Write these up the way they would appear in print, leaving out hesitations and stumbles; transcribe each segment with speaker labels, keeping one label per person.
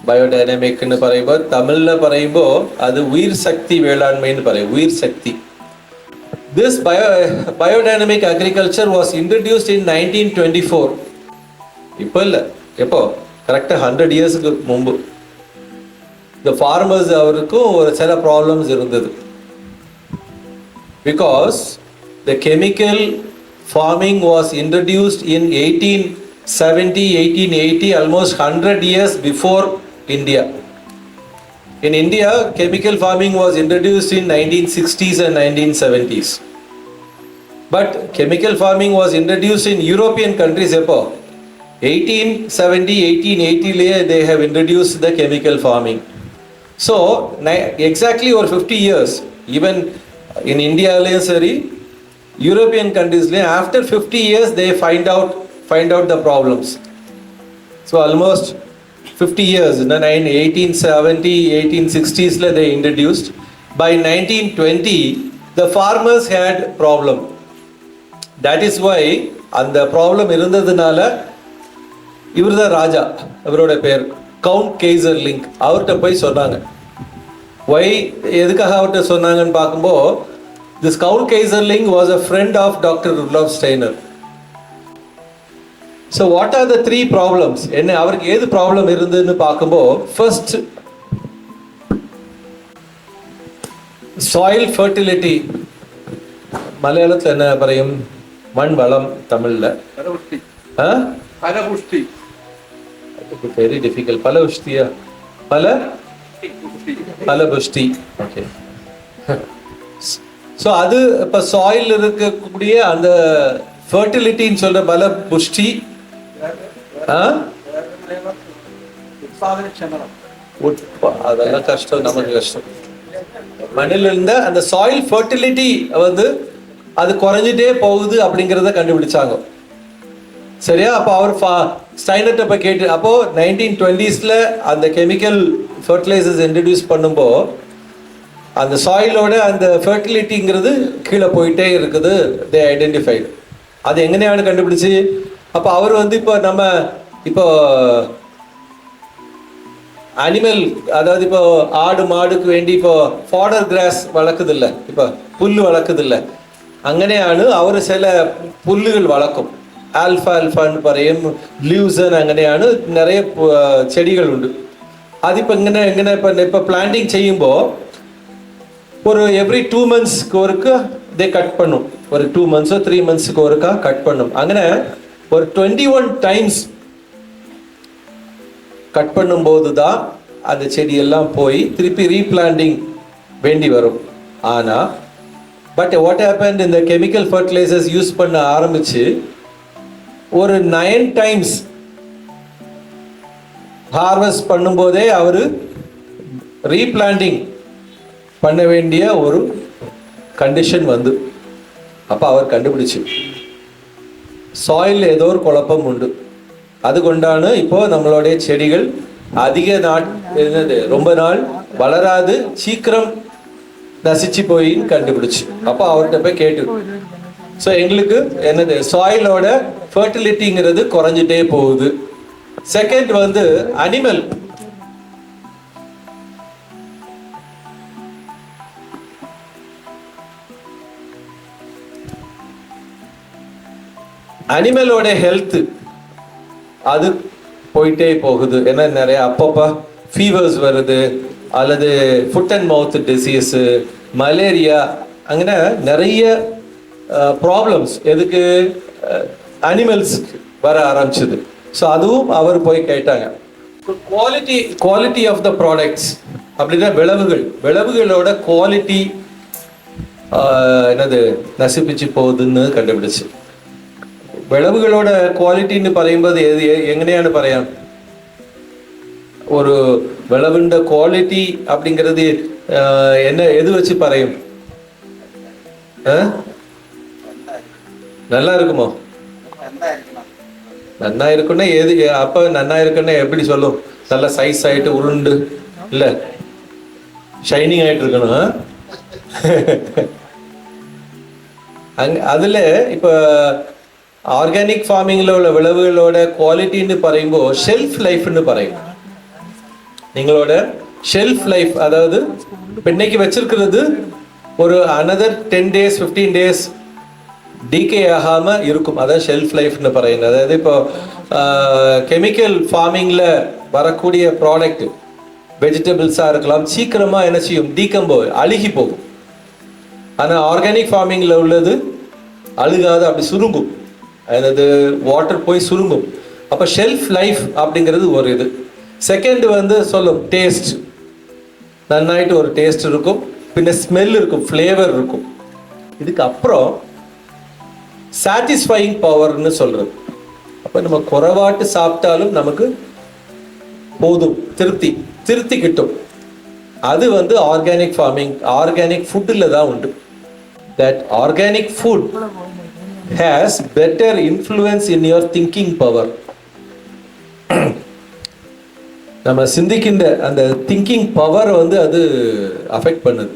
Speaker 1: பயோடைனமிக்னு പറയുമ്പോൾ தமிழ்ல പറയുമ്പോൾ அது உயிர் சக்தி வேளாண்மைன்னு പറയും உயிர் சக்தி. This biodynamic agriculture was introduced in 1924. இப்போ இல்லை, எப்போ கரெக்டாக 100 இயர்ஸுக்கு முன்பு. இந்த ஃபார்மர்ஸ் அவருக்கும் ஒரு சில ப்ராப்ளம்ஸ் இருந்தது. Because the chemical farming was introduced in 1870, 1880, almost 100 years before India. In India, chemical farming was introduced in 1960s and 1970s. But chemical farming was introduced in European countries. 1870, 1880 they have introduced the chemical farming. So exactly over 50 years, even in India, European countries, after 50 years they find out the problems. So almost 50 years, in 1870, 1860s they introduced. By 1920, the farmers had problem. That is why and the problem irundadunala ivrda raja avaroda per Count Kaiserling avarta poi சொன்னாங்க. Why எதுக்காக அவர்கிட்ட சொன்னாங்கன்னு பார்க்கும்போது, this Count Kaiserling was a friend of Dr. Rudolf Steiner. So what are the 3 problems? என்ன அவருக்கு ஏது problem இருந்ததுன்னு பார்க்கும்போது, ஃபர்ஸ்ட் சாயில் ஃபர்டிலிட்டி. மலையாளத்தில் என்ன പറയും? மண் வளம். தமிழ்ல பலபுஷ்டி. Very difficult. பலபுஷ்டியா? பலபுஷ்டி. ஓகே. ஸோ அது இப்போ சாயில் இருக்கக்கூடிய அந்த ஃபர்டிலிட்டின்னு சொல்ற பலபுஷ்டி. அதெல்லாம் கஷ்டம், நமக்கு கஷ்டம். மண்ணில் இருந்த அந்த சாயில் ஃபர்டிலிட்டி அது குறைஞ்சிட்டே போகுது அப்படிங்கிறத கண்டுபிடிச்சாங்க. சரியா? அப்போ அவர் ஸ்டைனர்ட்ட போய் கேட்டு, அப்போ 1920s அந்த கெமிக்கல் ஃபர்டிலைசர்ஸ் இன்ட்ரடியூஸ் பண்ணும்போது அந்த சாயிலோட அந்த ஃபர்டிலிட்டிங்கிறது கீழே போயிட்டே இருக்குது. தே ஐடென்டிஃபைடு. அது எங்கனையானு கண்டுபிடிச்சி, அப்போ அவர் இப்போ அனிமல், அதாவது இப்போ ஆடு மாடுக்கு வேண்டி இப்போ ஃபாடர் கிராஸ் வளர்க்குது இல்லை, இப்போ புல் வளர்க்குது இல்லை, അങ്ങനെയാണ് അവർ ചില പുല്ലുകൾ വളക്കും. ആൽഫാൽഫാന്ന് പറയും, ല്യൂസൻ, അങ്ങനെയാണ് നിറയെ ചെടികളുണ്ട്. അതിപ്പോൾ എങ്ങനെ ഇപ്പോൾ പ്ലാന്റിങ് ചെയ്യുമ്പോൾ ஒரு எவ்ரி 2 monthsக்கு ஒருக்கா they கட் பண்ணும். ஒரு 2 months 3 monthsக்கு ஒருக்கா கட் பண்ணும். അങ്ങനെ ஒரு 21 times கட் பண்ணும்போது தான் அந்த செடியெல்லாம் போய் திருப்பி ரீபிளான்டிங் வேண்டி வரும். ஆனால் பட் வாட் ஹேப்பன்ட், இந்த கெமிக்கல் ஃபர்டிலைசர்ஸ் யூஸ் பண்ண ஆரம்பிச்சு ஒரு 9 times ஹார்வெஸ்ட் பண்ணும்போதே அவர் ரீபிளான்டிங் பண்ண வேண்டிய ஒரு கண்டிஷன் வந்து, அப்போ அவர் கண்டுபிடிச்சு சாயில் ஏதோ ஒரு குழப்பம் உண்டு. அதுகொண்டான இப்போ நம்மளுடைய செடிகள் அதிக ரொம்ப நாள் வளராது, சீக்கிரம் நசிச்சு போயின்னு கண்டுபிடிச்சு. அப்போ அவர்கிட்ட போய் கேட்டு, ஸோ எங்களுக்கு என்னது சாயிலோட ஃபர்டிலிட்டிங்கிறது குறைஞ்சிட்டே போகுது. Second animal. அனிமலோட ஹெல்த் அது போயிட்டே போகுது. ஏன்னா நிறைய அப்பப்போ ஃபீவர்ஸ் வருது, அல்லது food and mouth disease, malaria, அங்கே நிறைய ப்ராப்ளம்ஸ் எதுக்கு அனிமல்ஸ்க்கு வர ஆரம்பிச்சுது. ஸோ அதுவும் அவர் போய் கேட்டாங்க. குவாலிட்டி ஆஃப் த ப்ராடக்ட்ஸ் அப்படின்னா விளைவுகளோட குவாலிட்டி நசிப்பிச்சு போகுதுன்னு கண்டுபிடிச்சு. വിളവുകളോட ക്വാളിറ്റിന്ന് പറയുമ്പോൾ എങ്ങനെയാണ് പറയാം? ஒரு விளவுண்ட குவாலிட்டி அப்படிங்கிறது என்ன எது வச்சு പറയും? நல்லா இருக்குமோ? நன்னா இருக்குன்னா எது? அப்ப நன்னா இருக்குன்னா எப்படி சொல்லும்? நல்ல சைஸ் ஆயிட்டு உருண்டு இல்ல ஷைனிங் ஆயிட்டு இருக்கணும். அதுல இப்ப ஆர்கானிக் ஃபார்மிங்ல உள்ள விளைவுகளோட குவாலிட்டின்னு പറയുമ്പോൾ ஷெல்ஃப் லைஃப்னு പറയും. நீங்களோட ஷெல்ஃப் லைஃப், அதாவது இப்போ இன்னைக்கு வச்சிருக்கிறது ஒரு another 10 days 15 days டீகே ஆகாமல் இருக்கும். அதான் ஷெல்ஃப் லைஃப்னு പറയുന്നത്. அதாவது இப்போ கெமிக்கல் ஃபார்மிங்கில் வரக்கூடிய ப்ராடக்ட் வெஜிடபிள்ஸாக இருக்கலாம், சீக்கிரமாக என்ன செய்யும், அழுகி போகும். ஆனால் ஆர்கானிக் ஃபார்மிங்கில் உள்ளது அழுகாது, அப்படி சுருங்கும், அதாவது வாட்டர் போய் சுருங்கும். அப்போ ஷெல்ஃப் லைஃப் அப்படிங்கிறது ஒரு இது. செகண்ட் வந்து சொல்லும் டேஸ்ட், நன்னாயிட்டு ஒரு டேஸ்ட் இருக்கும், பின்ன ஸ்மெல் இருக்கும், ஃப்ளேவர் இருக்கும். இதுக்கு அப்புறம் சாட்டிஸ்ஃபையிங் பவர்னு சொல்றது. அப்போ நம்ம குறைவாட்டு சாப்பிட்டாலும் நமக்கு போதும், திருப்தி கிட்டும். அது வந்து ஆர்கானிக் ஃபார்மிங், ஆர்கானிக் ஃபுட்டில் தான் உண்டு. That organic food has better influence in your thinking power. நம்ம சிந்திக்கின்ற அந்த திங்கிங் பவர் வந்து அது அஃபெக்ட் பண்ணுது.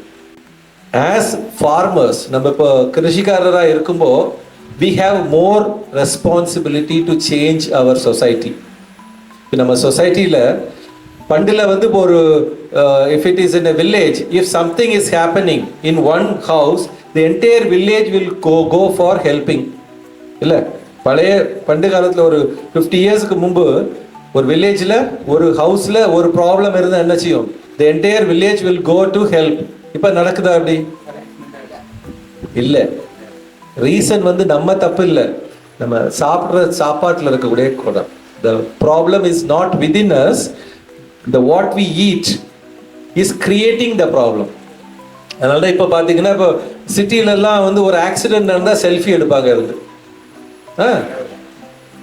Speaker 1: ஆஸ் ஃபார்மர்ஸ், நம்ம இப்போ கிருஷிக்காரராக இருக்கும்போது we have more responsibility to change our society. இப்போ நம்ம சொசைட்டியில் பண்டில் வந்து இப்போ ஒரு if it is in a village, if something is happening in one house, the entire village will go for helping. இல்லை, பழைய பண்டு காலத்தில் ஒரு 50 இயர்ஸ்க்கு முன்பு ஒரு வில்லேஜில் ஒரு ஹவுஸில் ஒரு ப்ராப்ளம் இருந்தால் என்ன செய்யும், the entire village will go to help. இப்போ நடக்குதா அப்படி? இல்லை. ரீசன் வந்து நம்ம தப்பு இல்லை, நம்ம சாப்பிட்ற சாப்பாட்டில் இருக்கக்கூடிய குணம். The problem is not within us, the what we eat is creating the problem. அதனால தான் இப்போ பார்த்தீங்கன்னா இப்போ சிட்டிலெல்லாம் வந்து ஒரு ஆக்சிடென்ட் நடந்தால் செல்ஃபி எடுப்பாங்க இருந்து.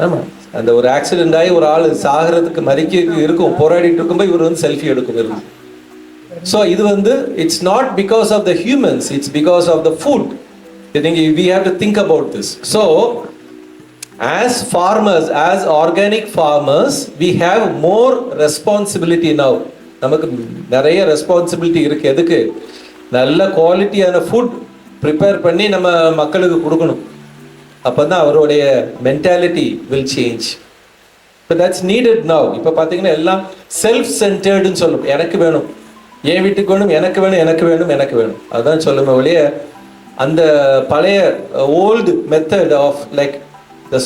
Speaker 1: ஆமாம், அந்த ஒரு ஆக்சிடென்ட் ஆகி ஒரு ஆள் சாகிறதுக்கு மறிக்க இருக்கும், போராடிட்டு இருக்கும்போது இவர் வந்து செல்ஃபி எடுக்கும் இருந்து. ஸோ இது வந்து it's not because of the humans, it's because of the food. We have to think about this. So, as farmers, as organic farmers, we have more responsibility now. நமக்கு நிறைய ரெஸ்பான்சிபிலிட்டி இருக்கு. எதுக்கு? நல்ல குவாலிட்டியான ஃபுட் ப்ரிப்பேர் பண்ணி நம்ம மக்களுக்கு கொடுக்கணும். அப்போ தான் அவருடைய மென்டாலிட்டி வில் சேஞ்ச். இப்போ தட்ஸ் நீடட் நவ். இப்போ பார்த்தீங்கன்னா எல்லாம் செல்ஃப் சென்டர்டுன்னு சொல்லும். எனக்கு வேணும், என் வீட்டுக்கு வேணும், எனக்கு வேணும், எனக்கு வேணும், எனக்கு வேணும், அதுதான் சொல்லுமே ஒழிய அந்த பழைய old method of like the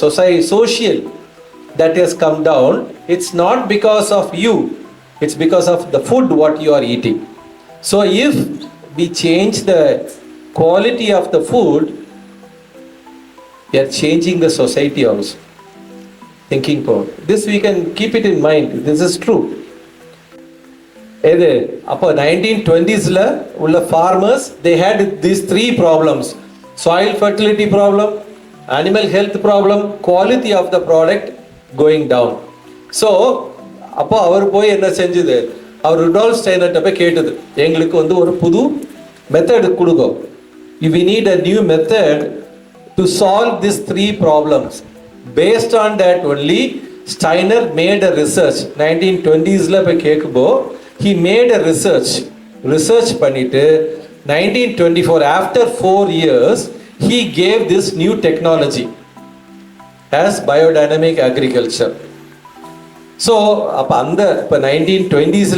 Speaker 1: social that has come down. It's not because of you, it's because of the food what you are eating. So if we change the quality of the food, we are changing the society also. Thinking power. This we can keep it in mind. This is true. இது அப்போ 1920s உள்ள farmers, they had these 3 problems: soil fertility problem, animal health problem, quality of the product going down. So அப்போ அவர் போய் என்ன செஞ்சது, அவர் Rudolph ஸ்டைனர்ட்ட போய் கேட்டது, எங்களுக்கு வந்து ஒரு புது மெத்தட் கொடுங்க, we need a new method to solve these 3 problems. Based on that only Steiner made a research. 1920s போய் கேட்கும்போ he made a research பண்ணிட்டு 1924 after 4 years he gave this new technology as biodynamic agriculture. So அப்ப அந்த இப்ப 1920s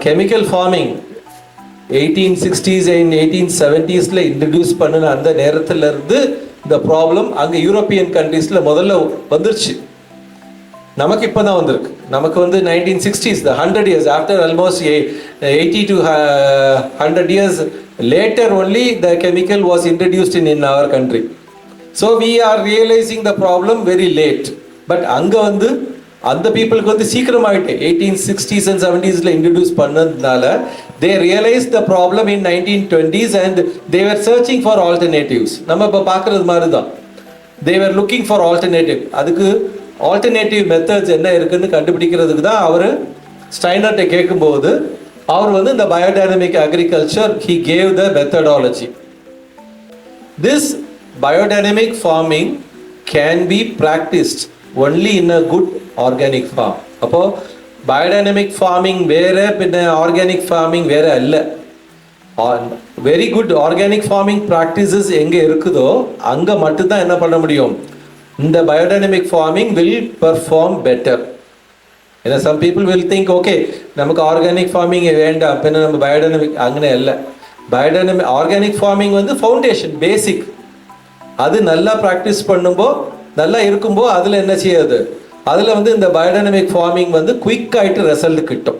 Speaker 1: chemical farming 1860s and 1870s introduce பண்ணின அந்த நேரத்துல இருந்து இந்த ப்ராப்ளம் அங்க யூரோப்பியன் கண்ட்ரீஸ்ல முதல்ல வந்துருச்சு. நமக்கு இப்போ தான் வந்திருக்கு. நமக்கு வந்து 1960s, the 100 years after, almost 80 to 100 years later only the chemical was introduced in our country. So we are realizing the problem very late. But அங்க வந்து அந்த பீப்புளுக்கு வந்து சீக்கிரமாயிட்டு 1860s and 70s இன்ட்ரடியூஸ் பண்ணதுனால they realized the problem in 1920s and they were searching for alternatives. நம்ம இப்போ பார்க்குறது மாதிரி தான், they were looking for alternative. அதுக்கு ஆல்டர்னேட்டிவ் மெத்தட்ஸ் என்ன இருக்குன்னு கண்டுபிடிக்கிறதுக்கு தான் அவர் ஸ்டைனர்ட்ட கேட்கும்போது அவர் வந்து இந்த biodynamic agriculture he gave the methodology. This biodynamic farming can be practiced only in a good organic farm. அப்போ பயோடைனமிக் ஃபார்மிங் வேற, பின்ன ஆர்கானிக் ஃபார்மிங் வேற அல்ல. Very good organic farming practices எங்கே இருக்குதோ அங்கே மட்டும்தான் என்ன பண்ண முடியும், இந்த biodynamic farming will perform better. ஏன்னா some people will think okay நமக்கு ஆர்கானிக் ஃபார்மிங் வேண்டாம், பின்ன நம்ம பயோடைனமிக். அங்கே இல்லை. பயோடைனமிக் ஆர்கானிக் ஃபார்மிங் வந்து ஃபவுண்டேஷன், பேசிக். அது நல்லா ப்ராக்டிஸ் பண்ணும்போது, நல்லா இருக்கும்போது அதில் என்ன செய்யாது, அதில் வந்து இந்த பயோடைனமிக் ஃபார்மிங் வந்து குயிக் ஆகிட்டு ரிசல்ட் கிட்டும்.